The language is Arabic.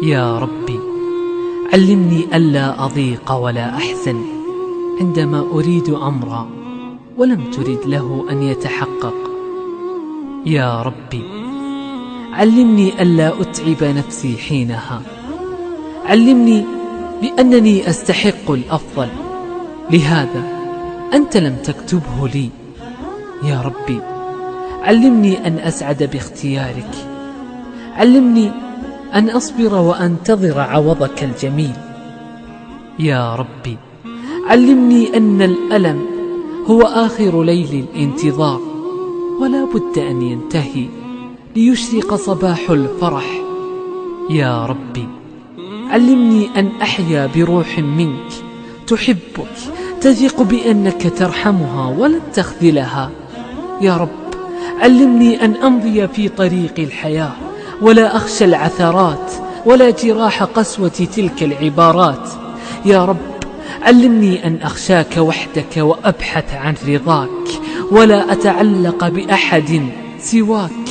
يا ربي علمني ألا أضيق ولا أحزن عندما أريد أمرا ولم ترد له أن يتحقق. يا ربي علمني ألا أتعب نفسي حينها. علمني بأنني أستحق الأفضل، لهذا أنت لم تكتبه لي. يا ربي علمني أن أسعد باختيارك. علمني أن أصبر وأنتظر عوضك الجميل. يا ربي علمني أن الألم هو آخر ليل الانتظار، ولا بد أن ينتهي ليشرق صباح الفرح. يا ربي علمني أن أحيا بروح منك تحبك، تثق بأنك ترحمها ولن تخذلها. يا رب علمني أن أمضي في طريق الحياة ولا أخشى العثرات ولا جراح قسوة تلك العبارات. يا رب علمني أن أخشاك وحدك وأبحث عن رضاك ولا أتعلق بأحد سواك.